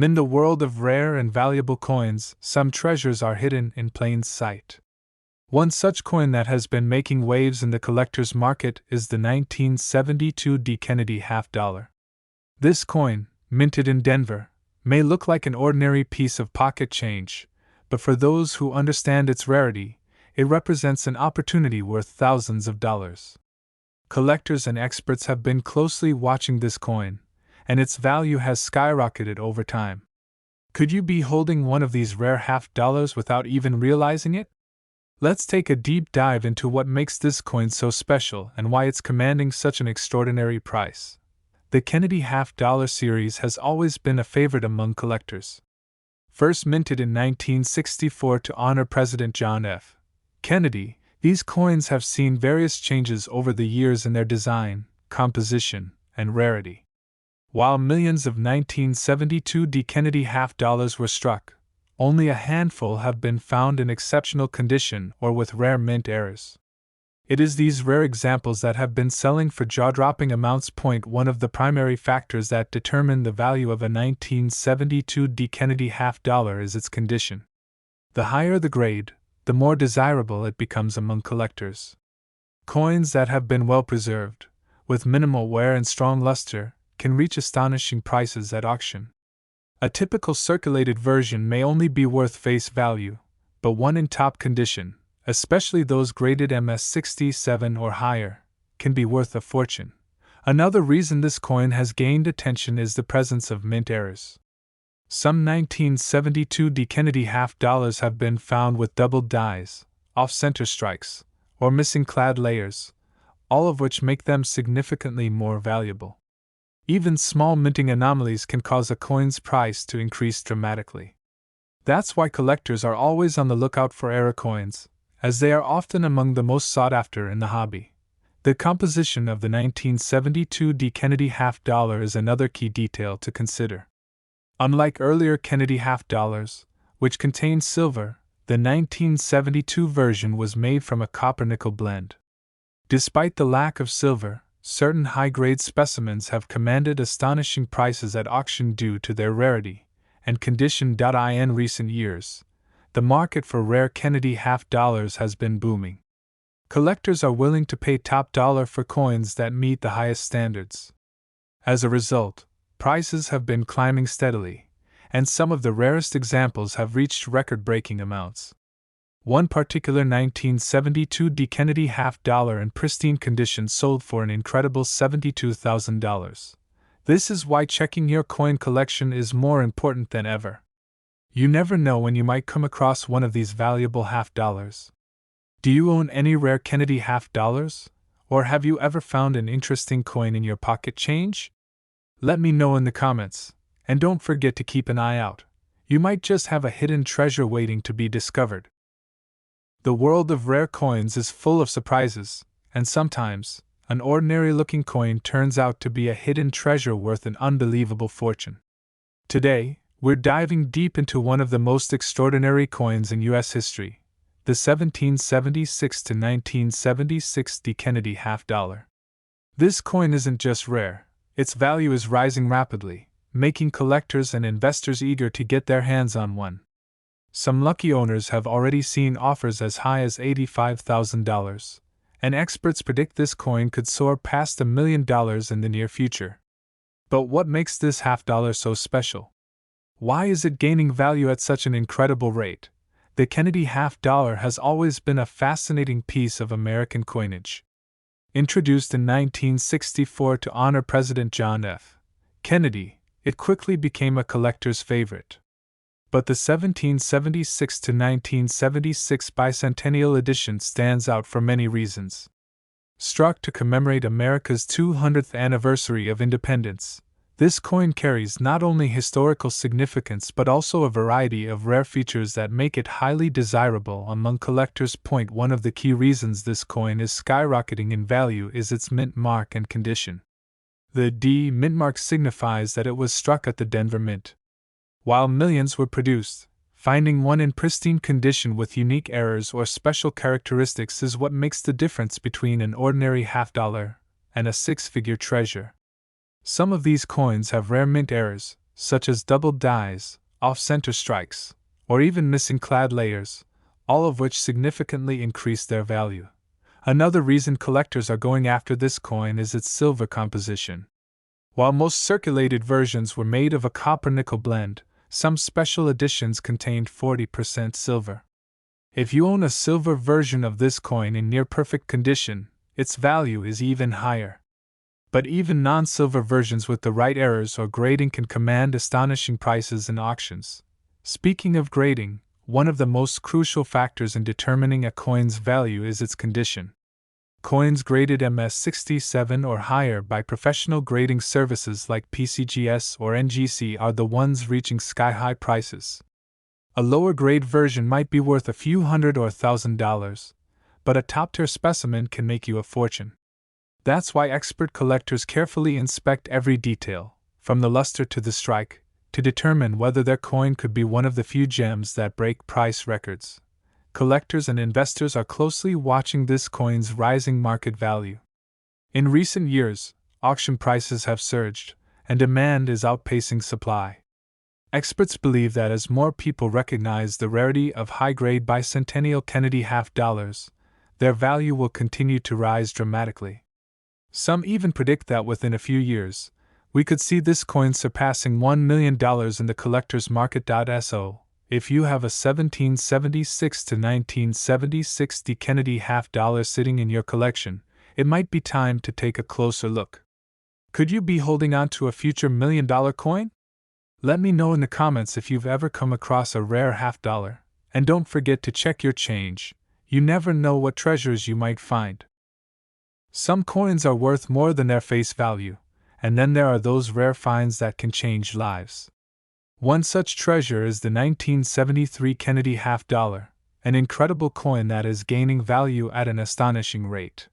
In the world of rare and valuable coins, some treasures are hidden in plain sight. One such coin that has been making waves in the collector's market is the 1972 D. Kennedy half-dollar. This coin, minted in Denver, may look like an ordinary piece of pocket change, but for those who understand its rarity, it represents an opportunity worth thousands of dollars. Collectors and experts have been closely watching this coin, and its value has skyrocketed over time. Could you be holding one of these rare half-dollars without even realizing it? Let's take a deep dive into what makes this coin so special and why it's commanding such an extraordinary price. The Kennedy half-dollar series has always been a favorite among collectors. First minted in 1964 to honor President John F. Kennedy, these coins have seen various changes over the years in their design, composition, and rarity. While millions of 1972 D. Kennedy half-dollars were struck, only a handful have been found in exceptional condition or with rare mint errors. It is these rare examples that have been selling for jaw-dropping amounts. One of the primary factors that determine the value of a 1972 D. Kennedy half-dollar is its condition. The higher the grade, the more desirable it becomes among collectors. Coins that have been well preserved, with minimal wear and strong luster, can reach astonishing prices at auction. A typical circulated version may only be worth face value, but one in top condition, especially those graded MS-67 or higher, can be worth a fortune. Another reason this coin has gained attention is the presence of mint errors. Some 1972 D. Kennedy half-dollars have been found with doubled dies, off-center strikes, or missing clad layers, all of which make them significantly more valuable. Even small minting anomalies can cause a coin's price to increase dramatically. That's why collectors are always on the lookout for error coins, as they are often among the most sought after in the hobby. The composition of the 1972 D. Kennedy half-dollar is another key detail to consider. Unlike earlier Kennedy half-dollars, which contained silver, the 1972 version was made from a copper-nickel blend. Despite the lack of silver, certain high-grade specimens have commanded astonishing prices at auction due to their rarity and condition. In recent years, the market for rare Kennedy half-dollars has been booming. Collectors are willing to pay top dollar for coins that meet the highest standards. As a result, prices have been climbing steadily, and some of the rarest examples have reached record-breaking amounts. One particular 1972 D. Kennedy half-dollar in pristine condition sold for an incredible $72,000. This is why checking your coin collection is more important than ever. You never know when you might come across one of these valuable half-dollars. Do you own any rare Kennedy half-dollars? Or have you ever found an interesting coin in your pocket change? Let me know in the comments, and don't forget to keep an eye out. You might just have a hidden treasure waiting to be discovered. The world of rare coins is full of surprises, and sometimes, an ordinary-looking coin turns out to be a hidden treasure worth an unbelievable fortune. Today, we're diving deep into one of the most extraordinary coins in U.S. history, the 1776 to 1976 D. Kennedy half-dollar. This coin isn't just rare, its value is rising rapidly, making collectors and investors eager to get their hands on one. Some lucky owners have already seen offers as high as $85,000, and experts predict this coin could soar past $1 million in the near future. But what makes this half-dollar so special? Why is it gaining value at such an incredible rate? The Kennedy half-dollar has always been a fascinating piece of American coinage. Introduced in 1964 to honor President John F. Kennedy, it quickly became a collector's favorite. But the 1776 to 1976 bicentennial edition stands out for many reasons. Struck to commemorate America's 200th anniversary of independence, this coin carries not only historical significance but also a variety of rare features that make it highly desirable among collectors. One of the key reasons this coin is skyrocketing in value is its mint mark and condition. The D mint mark signifies that it was struck at the Denver Mint. While millions were produced, finding one in pristine condition with unique errors or special characteristics is what makes the difference between an ordinary half-dollar and a six-figure treasure. Some of these coins have rare mint errors, such as doubled dies, off-center strikes, or even missing clad layers, all of which significantly increase their value. Another reason collectors are going after this coin is its silver composition. While most circulated versions were made of a copper-nickel blend, some special editions contained 40% silver. If you own a silver version of this coin in near-perfect condition, its value is even higher. But even non-silver versions with the right errors or grading can command astonishing prices in auctions. Speaking of grading, one of the most crucial factors in determining a coin's value is its condition. Coins graded MS67 or higher by professional grading services like PCGS or NGC are the ones reaching sky-high prices. A lower-grade version might be worth a few $100 or $1,000, but a top-tier specimen can make you a fortune. That's why expert collectors carefully inspect every detail, from the luster to the strike, to determine whether their coin could be one of the few gems that break price records. Collectors and investors are closely watching this coin's rising market value. In recent years, auction prices have surged, and demand is outpacing supply. Experts believe that as more people recognize the rarity of high-grade bicentennial Kennedy half dollars, their value will continue to rise dramatically. Some even predict that within a few years, we could see this coin surpassing $1 million in the collector's market. So, if you have a 1776 to 1976 D Kennedy half dollar sitting in your collection, it might be time to take a closer look. Could you be holding on to a future $1 million coin? Let me know in the comments if you've ever come across a rare half dollar, and don't forget to check your change. You never know what treasures you might find. Some coins are worth more than their face value, and then there are those rare finds that can change lives. One such treasure is the 1973 Kennedy half dollar, an incredible coin that is gaining value at an astonishing rate.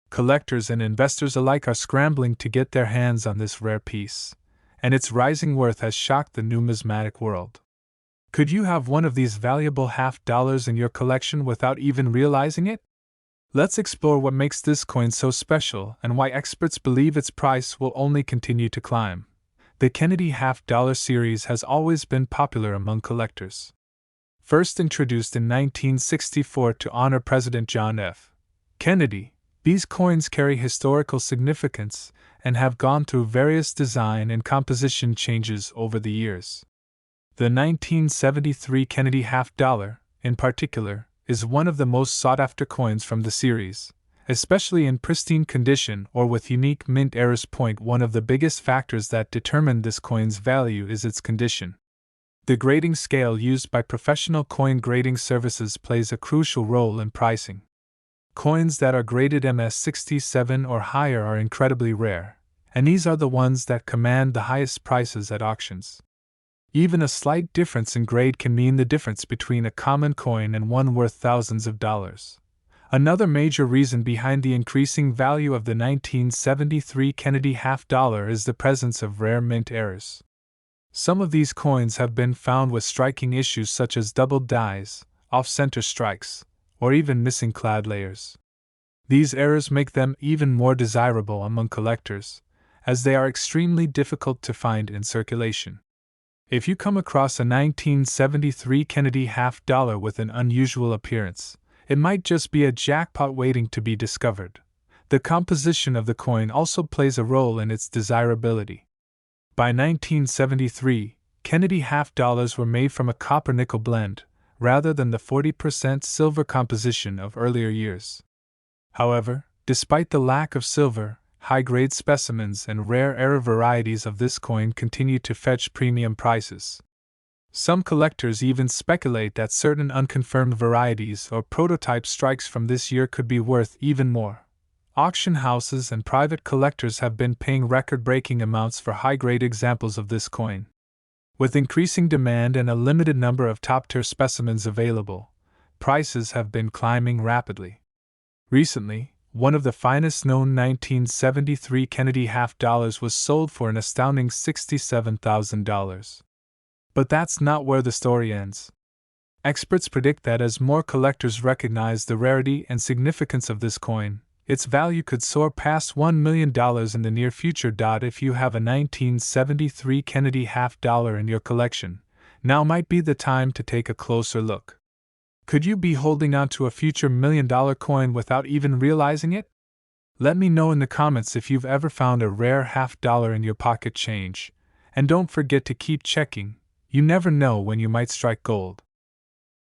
Collectors and investors alike are scrambling to get their hands on this rare piece, and its rising worth has shocked the numismatic world. Could you have one of these valuable half dollars in your collection without even realizing it? Let's explore what makes this coin so special and why experts believe its price will only continue to climb. The Kennedy half dollar series has always been popular among collectors. First introduced in 1964 to honor President John F. Kennedy, these coins carry historical significance and have gone through various design and composition changes over the years. The 1973 Kennedy half dollar, in particular, is one of the most sought-after coins from the series, especially in pristine condition or with unique mint errors. One of the biggest factors that determine this coin's value is its condition. The grading scale used by professional coin grading services plays a crucial role in pricing. Coins that are graded MS67 or higher are incredibly rare, and these are the ones that command the highest prices at auctions. Even a slight difference in grade can mean the difference between a common coin and one worth thousands of dollars. Another major reason behind the increasing value of the 1973 Kennedy half dollar is the presence of rare mint errors. Some of these coins have been found with striking issues such as doubled dies, off-center strikes, or even missing clad layers. These errors make them even more desirable among collectors, as they are extremely difficult to find in circulation. If you come across a 1973 Kennedy half dollar with an unusual appearance, it might just be a jackpot waiting to be discovered. The composition of the coin also plays a role in its desirability. By 1973, Kennedy half dollars were made from a copper-nickel blend, rather than the 40% silver composition of earlier years. However, despite the lack of silver, high-grade specimens and rare error varieties of this coin continue to fetch premium prices. Some collectors even speculate that certain unconfirmed varieties or prototype strikes from this year could be worth even more. Auction houses and private collectors have been paying record-breaking amounts for high-grade examples of this coin. With increasing demand and a limited number of top-tier specimens available, prices have been climbing rapidly. Recently, one of the finest known 1973 Kennedy half dollars was sold for an astounding $67,000. But that's not where the story ends. Experts predict that as more collectors recognize the rarity and significance of this coin, Its value could soar past $1 million in the near future. If you have a 1973 Kennedy half-dollar in your collection, now might be the time to take a closer look. Could you be holding on to a future million-dollar coin without even realizing it? Let me know in the comments if you've ever found a rare half-dollar in your pocket change, and don't forget to keep checking. You never know when you might strike gold.